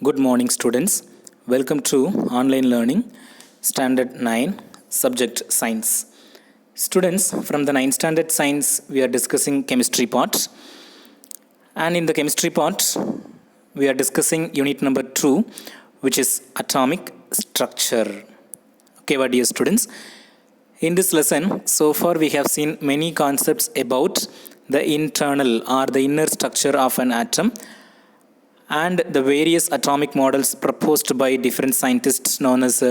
Good morning, students. Welcome to online learning, Standard 9, Subject Science. Students, from the 9th Standard Science, we are discussing chemistry part. And in the chemistry part, we are discussing unit number 2, which is atomic structure. Okay, what dear students? In this lesson, so far we have seen many concepts about the internal or the inner structure of an atom and the various atomic models proposed by different scientists known as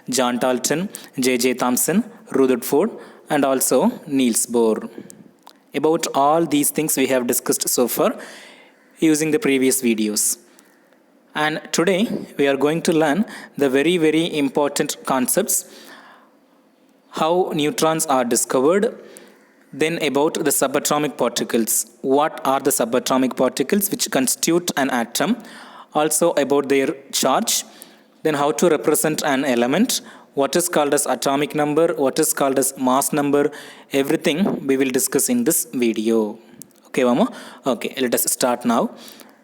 John Dalton, J.J. Thomson, Rutherford, and also Niels Bohr. About all these things we have discussed so far using the previous videos. And today we are going to learn the very important concepts, how neutrons are discovered, then about the subatomic particles. What are the subatomic particles which constitute an atom? Also about their charge. Then how to represent an element. What is called as atomic number. What is called as mass number. Everything we will discuss in this video. Okay, Mama? Okay, let us start now.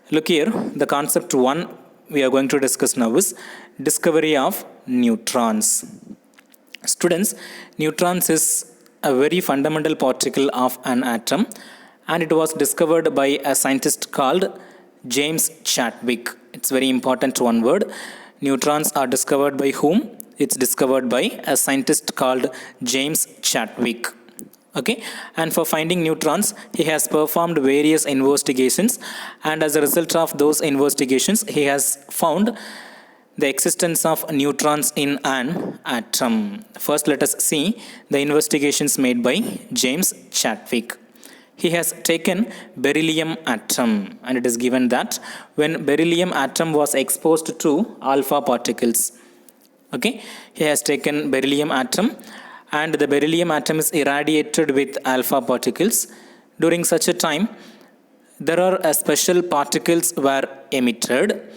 Look here, the concept 1 we are going to discuss now is discovery of neutrons. Students, neutrons is a very fundamental particle of an atom, and it was discovered by a scientist called James Chadwick. It's very important one word. Neutrons are discovered by whom? It's discovered by a scientist called James Chadwick. Okay, and for finding neutrons, he has performed various investigations, and as a result of those investigations, he has found the existence of neutrons in an atom. First, let us see the investigations made by James Chadwick. He has taken beryllium atom, and it is given that when beryllium atom was exposed to alpha particles, okay, he has taken beryllium atom, and the beryllium atom is irradiated with alpha particles. During such a time, there are special particles were emitted,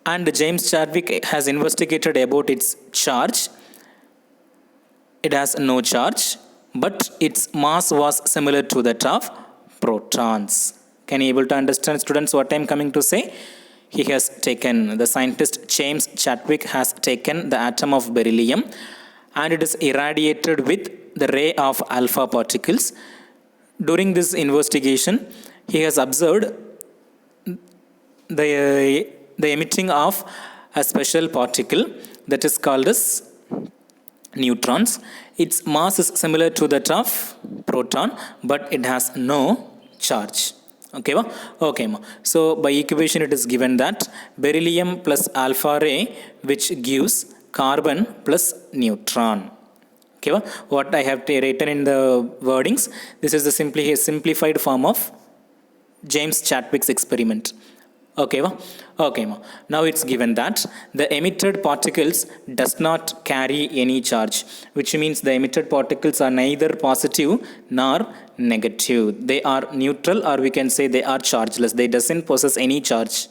and James Chadwick has investigated about its charge. It has no charge, but its mass was similar to that of protons. Can you able to understand, students, what I am coming to say? He has taken, the scientist James Chadwick has taken the atom of beryllium, and it is irradiated with the ray of alpha particles. During this investigation, he has observed the emitting of a special particle that is called as neutrons. Its mass is similar to that of proton, but it has no charge. Okay, ma? Okay, ma. So by equation it is given that beryllium plus alpha ray, which gives carbon plus neutron. Okay, ma? What I have written in the wordings, this is the simplified form of James Chadwick's experiment. Okay, ma? Okay, ma. Now it's given that the emitted particles does not carry any charge, which means the emitted particles are neither positive nor negative. They are neutral, or we can say they are chargeless. They doesn't possess any charge.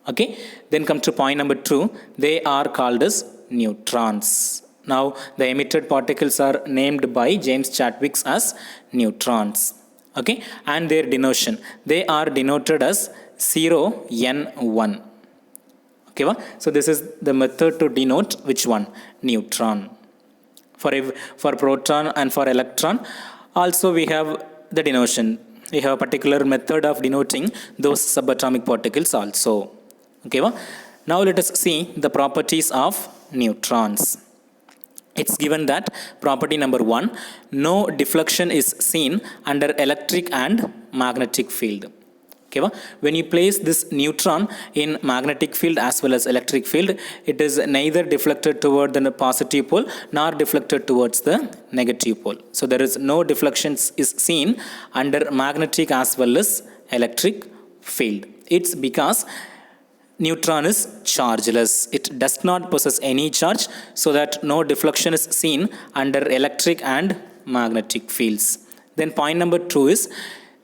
Okay, then come to point number 2. They are called as neutrons. Now the emitted particles are named by James Chadwick as neutrons. Okay, and their denotation, they are denoted as 0n1. Okay, so this is the method to denote which one? Neutron. For proton and for electron, also we have the denotation. We have a particular method of denoting those subatomic particles also. Okay, now let us see the properties of neutrons. It's given that property number 1, no deflection is seen under electric and magnetic field. Okay, when you place this neutron in magnetic field as well as electric field, it is neither deflected toward the positive pole nor deflected towards the negative pole. So there is no deflections is seen under magnetic as well as electric field. It's because neutron is chargeless. It does not possess any charge, so that no deflection is seen under electric and magnetic fields. Then point number 2 is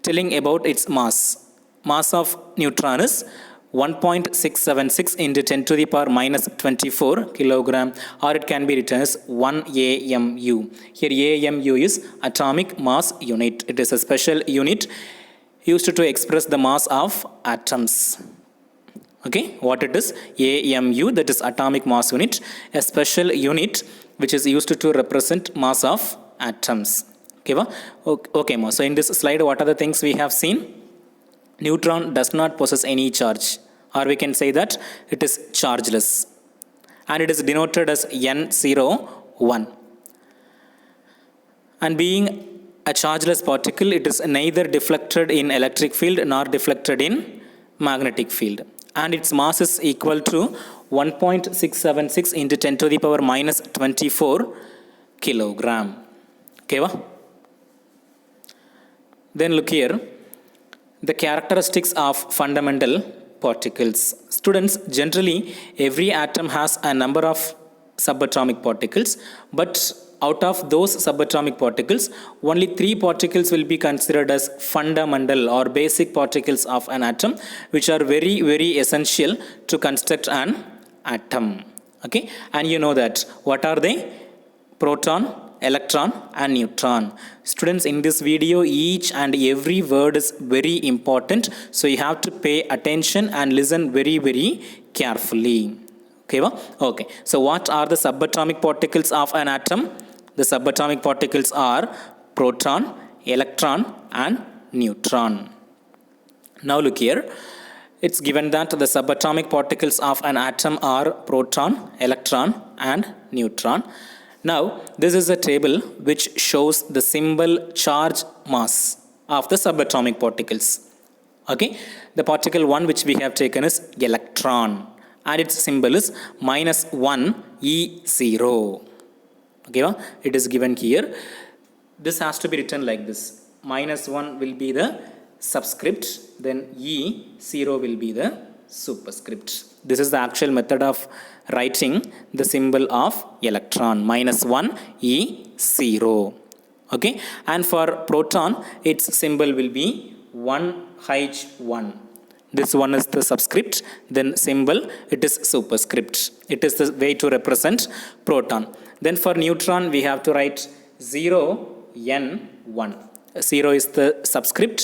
telling about its mass. Mass of neutron is 1.676 into 10 to the power minus 24 kilogram, or it can be written as 1 AMU. Here AMU is atomic mass unit. It is a special unit used to express the mass of atoms. Okay, what it is? AMU, that is atomic mass unit, a special unit which is used to represent mass of atoms. Okay, okay, so in this slide, what are the things we have seen? Neutron does not possess any charge, or we can say that it is chargeless, and it is denoted as N01. And being a chargeless particle, it is neither deflected in electric field nor deflected in magnetic field, and its mass is equal to 1.676 into 10 to the power minus 24 kilogram. Okay, then look here, the characteristics of fundamental particles. Students, generally every atom has a number of subatomic particles, but out of those subatomic particles, only 3 particles will be considered as fundamental or basic particles of an atom, which are very, very essential to construct an atom. Okay, and you know that. What are they? Proton, electron, and neutron. Students, in this video, each and every word is very important, so you have to pay attention and listen very, very carefully. Okay, okay. So what are the subatomic particles of an atom? The subatomic particles are proton, electron, and neutron. Now look here, it's given that the subatomic particles of an atom are proton, electron, and neutron. Now this is a table which shows the symbol charge mass of the subatomic particles. Okay, the particle 1 which we have taken is electron, and its symbol is -1 E0. Okay, it is given here. This has to be written like this. -1 will be the subscript, then E0 will be the superscript. This is the actual method of writing the symbol of electron, -1 E0. Okay, and for proton, its symbol will be 1H1. This one is the subscript, then symbol, it is superscript. It is the way to represent proton. Then for neutron, we have to write 0N1. 0 is the subscript,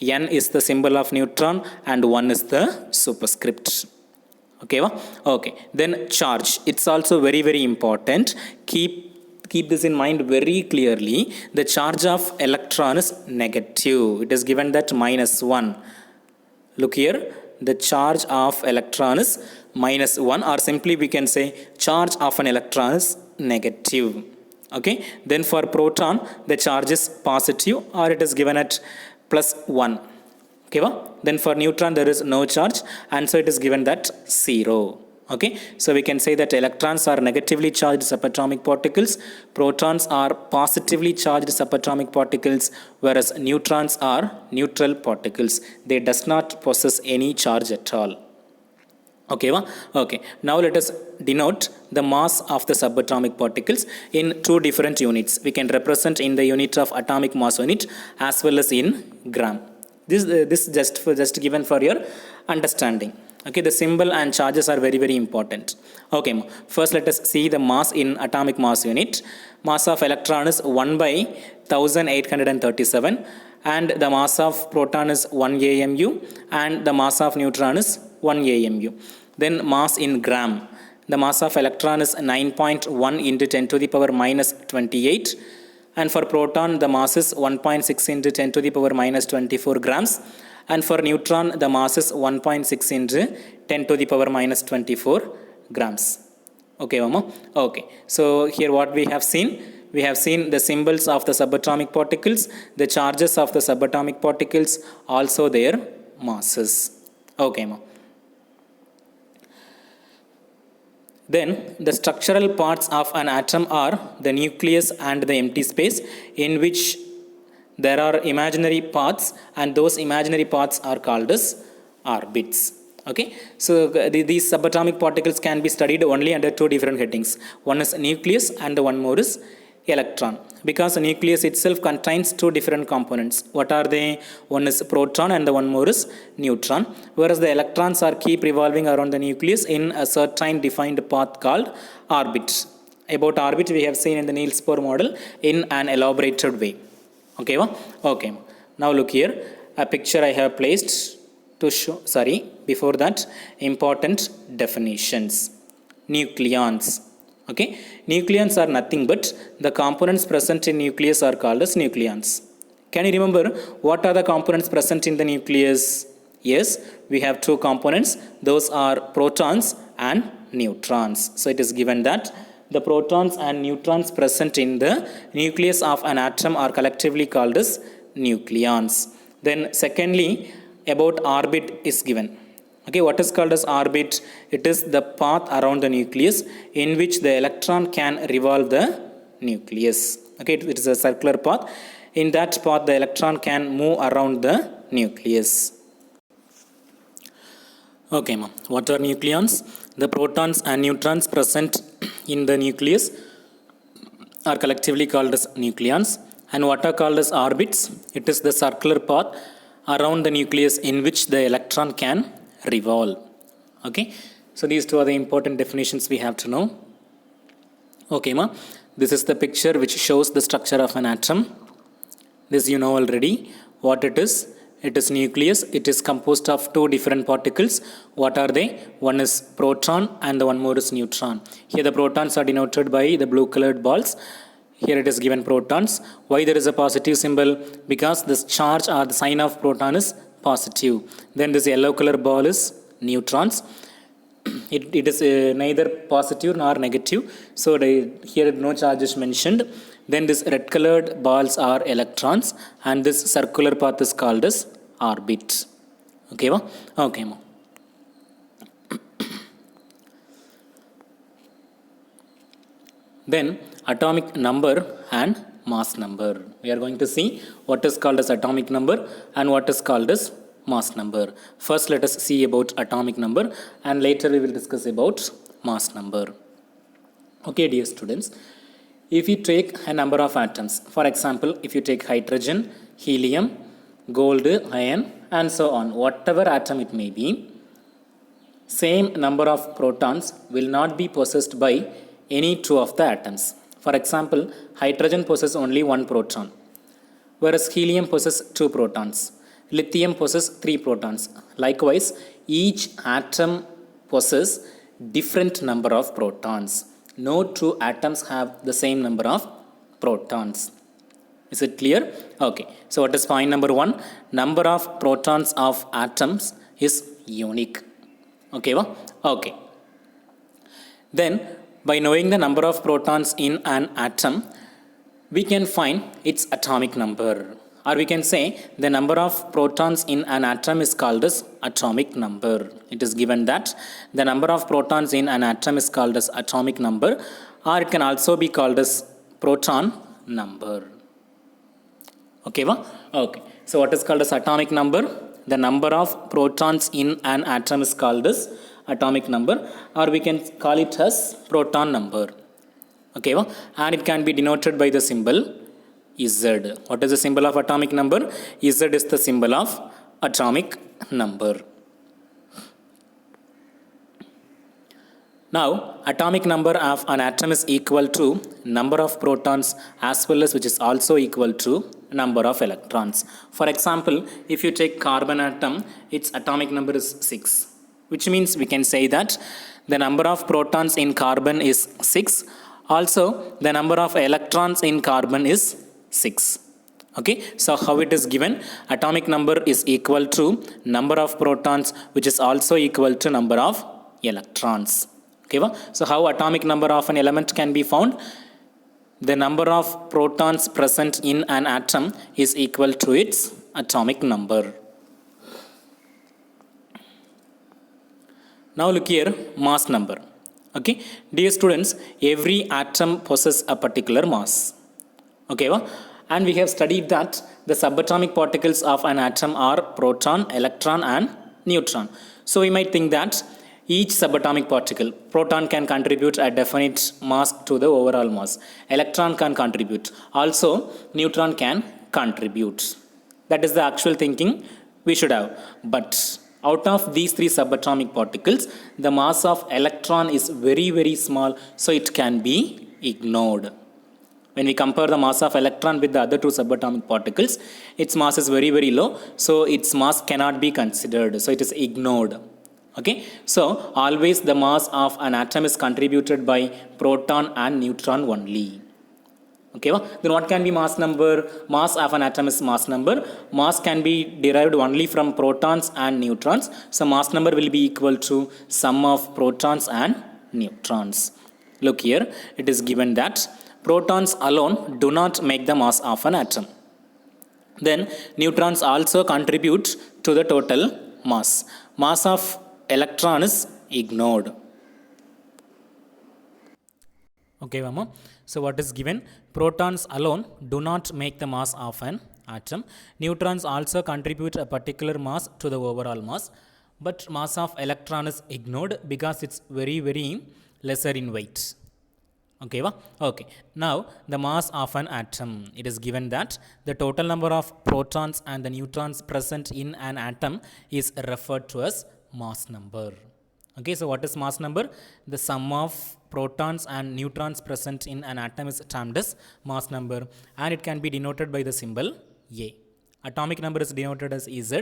N is the symbol of neutron, and 1 is the superscript. Okay, okay. Then charge, it's also very, very important. Keep this in mind very clearly. The charge of electron is negative. It is given that -1. Look here, the charge of electron is -1, or simply we can say charge of an electron is negative. Okay, then for proton, the charge is positive, or it is given at +1. Okay, then for neutron there is no charge, and so it is given that 0. Okay, so we can say that electrons are negatively charged subatomic particles, protons are positively charged subatomic particles, whereas neutrons are neutral particles. They does not possess any charge at all. Okay, okay. Now let us denote the mass of the subatomic particles in 2 different units. We can represent in the unit of atomic mass unit as well as in gram. This just given for your understanding. Okay, the symbol and charges are very, very important. Okay, first let us see the mass in atomic mass unit. Mass of electron is 1/1837, and the mass of proton is 1 AMU, and the mass of neutron is 1 AMU. Then mass in gram. The mass of electron is 9.1 into 10 to the power minus 28. And for proton, the mass is 1.6 into 10 to the power minus 24 grams. And for neutron, the mass is 1.6 into 10 to the power minus 24 grams. Okay, Mama? Okay. So here what we have seen? We have seen the symbols of the subatomic particles, the charges of the subatomic particles, also their masses. Okay, Mama. Then the structural parts of an atom are the nucleus and the empty space, in which there are imaginary parts, and those imaginary parts are called as orbits. Okay, so these subatomic particles can be studied only under 2 different headings. One is nucleus and the one more is electron, because the nucleus itself contains 2 different components. What are they? One is proton and the one more is neutron, whereas the electrons are keep revolving around the nucleus in a certain defined path called orbit. About orbit we have seen in the Niels Bohr model in an elaborated way. Okay, okay. Now look here, a picture I have placed. to show, before that, important definitions. Nucleons. Okay, nucleons are nothing but the components present in nucleus are called as nucleons. Can you remember what are the components present in the nucleus? Yes, we have two components. Those are protons and neutrons. So it is given that the protons and neutrons present in the nucleus of an atom are collectively called as nucleons. Then secondly, about orbit is given. Okay, what is called as orbit? It is the path around the nucleus in which the electron can revolve the nucleus. Okay, it is a circular path. In that path, the electron can move around the nucleus. Okay, ma'am. What are nucleons? The protons and neutrons present in the nucleus are collectively called as nucleons. And what are called as orbits? It is the circular path around the nucleus in which the electron can revolve. Okay, so these two are the important definitions we have to know. Okay, ma. This is the picture which shows the structure of an atom. This you know already. What it is? It is nucleus. It is composed of two different particles. What are they? One is proton and the one more is neutron. Here the protons are denoted by the blue colored balls. Here it is given protons. Why there is a positive symbol? Because this charge or the sign of proton is positive. Then this yellow color ball is neutrons. It is neither positive nor negative. So here no charge is mentioned. Then this red colored balls are electrons and this circular path is called as orbit. Okay, ma? Okay, ma. Then atomic number and mass number. We are going to see what is called as atomic number and what is called as mass number. First let us see about atomic number and later we will discuss about mass number. Okay, dear students, if you take a number of atoms, for example, if you take hydrogen, helium, gold, iron and so on, whatever atom it may be, same number of protons will not be possessed by any two of the atoms. For example, hydrogen possesses only one proton, whereas helium possesses two protons. Lithium possesses three protons. Likewise, each atom possesses different number of protons. No two atoms have the same number of protons. Is it clear? Okay. So what is point number one? Number of protons of atoms is unique. Okay, va? Okay. Then by knowing the number of protons in an atom, we can find its atomic number. Or we can say the number of protons in an atom is called as atomic number. It is given that the number of protons in an atom is called as atomic number, or it can also be called as proton number. Okay, va? Okay. So what is called as atomic number? The number of protons in an atom is called as atomic number, or we can call it as proton number. Okay, va? And it can be denoted by the symbol Z. What is the symbol of atomic number? Z is the symbol of atomic number. Now, atomic number of an atom is equal to number of protons as well as which is also equal to number of electrons. For example, if you take carbon atom, its atomic number is 6, which means we can say that the number of protons in carbon is 6. Also, the number of electrons in carbon is 6. Okay, so how it is given? Atomic number is equal to number of protons which is also equal to number of electrons. Okay, so how atomic number of an element can be found? The number of protons present in an atom is equal to its atomic number. Now look here, mass number. Okay, dear students, every atom possesses a particular mass. Okay, and we have studied that the subatomic particles of an atom are proton, electron and neutron. So we might think that each subatomic particle, proton can contribute a definite mass to the overall mass. Electron can contribute. Also, neutron can contribute. That is the actual thinking we should have. But out of these three subatomic particles, the mass of electron is very, very small, so it can be ignored. When we compare the mass of electron with the other two subatomic particles, its mass is very, very low. So its mass cannot be considered. So it is ignored. Okay. So always the mass of an atom is contributed by proton and neutron only. Okay, then what can be mass number? Mass of an atom is mass number. Mass can be derived only from protons and neutrons. So mass number will be equal to sum of protons and neutrons. Look here, it is given that protons alone do not make the mass of an atom. Then neutrons also contribute to the total mass. Mass of electron is ignored. Okay, Mama. So what is given? Protons alone do not make the mass of an atom. Neutrons also contribute a particular mass to the overall mass. But mass of electron is ignored because it's very, very lesser in weight. Okay, va? Okay. Now the mass of an atom. It is given that the total number of protons and the neutrons present in an atom is referred to as mass number. Okay, so what is mass number? The sum of protons and neutrons present in an atom is termed as mass number, and it can be denoted by the symbol A. Atomic number is denoted as Ez,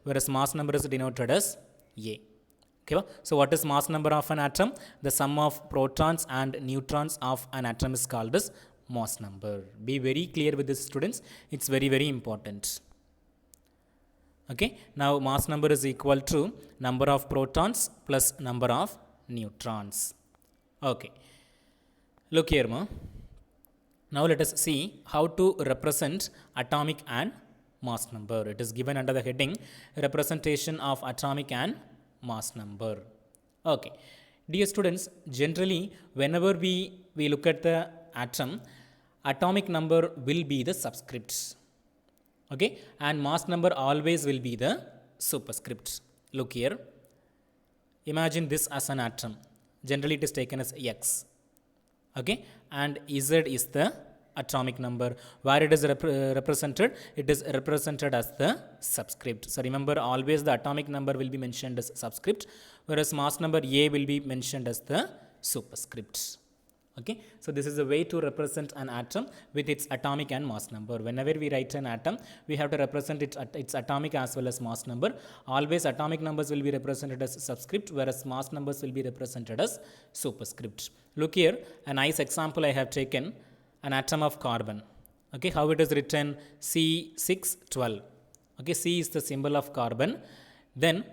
whereas mass number is denoted as A. Okay, so what is mass number of an atom? The sum of protons and neutrons of an atom is called as mass number. Be very clear with this, students. It's very, very important. Okay, now mass number is equal to number of protons plus number of neutrons. Okay, look here, ma. Now let us see how to represent atomic and mass number. It is given under the heading representation of atomic and mass number. Okay, dear students, generally whenever we look at the atom, atomic number will be the subscript. Okay, and mass number always will be the superscript. Look here, imagine this as an atom. Generally it is taken as X. Okay, and Z is the atomic number. Where it is represented, it is represented as the subscript. So remember, always the atomic number will be mentioned as subscript, whereas mass number A will be mentioned as the superscript. Okay, so this is a way to represent an atom with its atomic and mass number. Whenever we write an atom, we have to represent its atomic as well as mass number. Always atomic numbers will be represented as subscript, whereas mass numbers will be represented as superscript. Look here, a nice example I have taken, an atom of carbon. Okay, how it is written? C612. Okay, C is the symbol of carbon. Then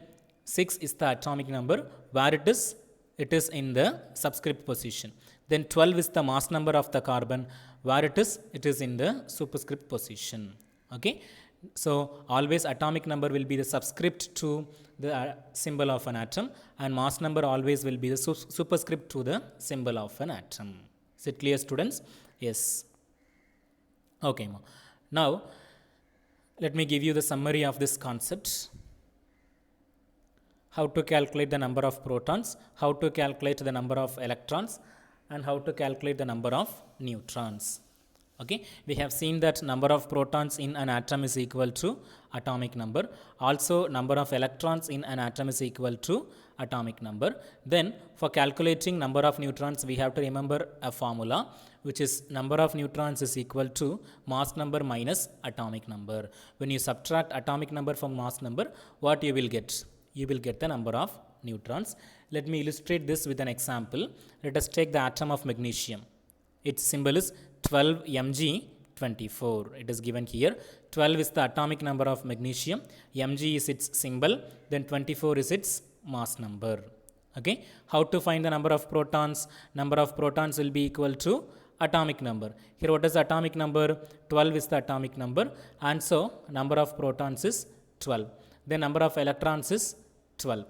6 is the atomic number. Where it is? It is in the subscript position. Then 12 is the mass number of the carbon. Where it is? It is in the superscript position. Okay, so always atomic number will be the subscript to the symbol of an atom, and mass number always will be the superscript to the symbol of an atom. Is it clear, students? Yes. Okay, now let me give you the summary of this concept. How to calculate the number of protons, how to calculate the number of electrons, and how to calculate the number of neutrons. Okay, we have seen that number of protons in an atom is equal to atomic number. Also, number of electrons in an atom is equal to atomic number. Then, for calculating number of neutrons, we have to remember a formula, which is number of neutrons is equal to mass number minus atomic number. When you subtract atomic number from mass number, what you will get? You will get the number of neutrons. Let me illustrate this with an example. Let us take the atom of magnesium. Its symbol is 12 Mg24. It is given here. 12 is the atomic number of magnesium. Mg is its symbol. Then 24 is its mass number. Okay. How to find the number of protons? Number of protons will be equal to atomic number. Here what is the atomic number? 12 is the atomic number. And so number of protons is 12. The number of electrons is 12.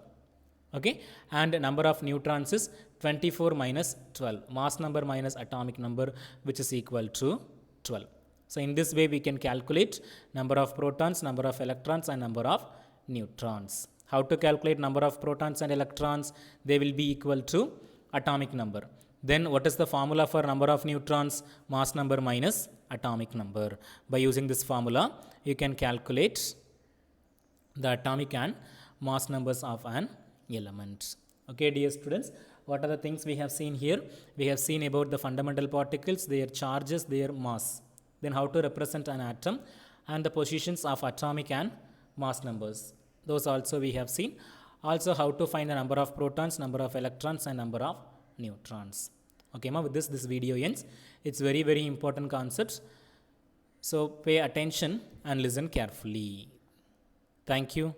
Okay, and number of neutrons is 24 minus 12. Mass number minus atomic number, which is equal to 12. So in this way we can calculate number of protons, number of electrons, and number of neutrons. How to calculate number of protons and electrons? They will be equal to atomic number. Then what is the formula for number of neutrons? Mass number minus atomic number. By using this formula, you can calculate the atomic and mass numbers of an element. Okay, dear students. What are the things we have seen here? We have seen about the fundamental particles, their charges, their mass. Then how to represent an atom and the positions of atomic and mass numbers. Those also we have seen. Also how to find the number of protons, number of electrons and number of neutrons. Okay, ma, with this video ends. It's very important concepts. So pay attention and listen carefully. Thank you.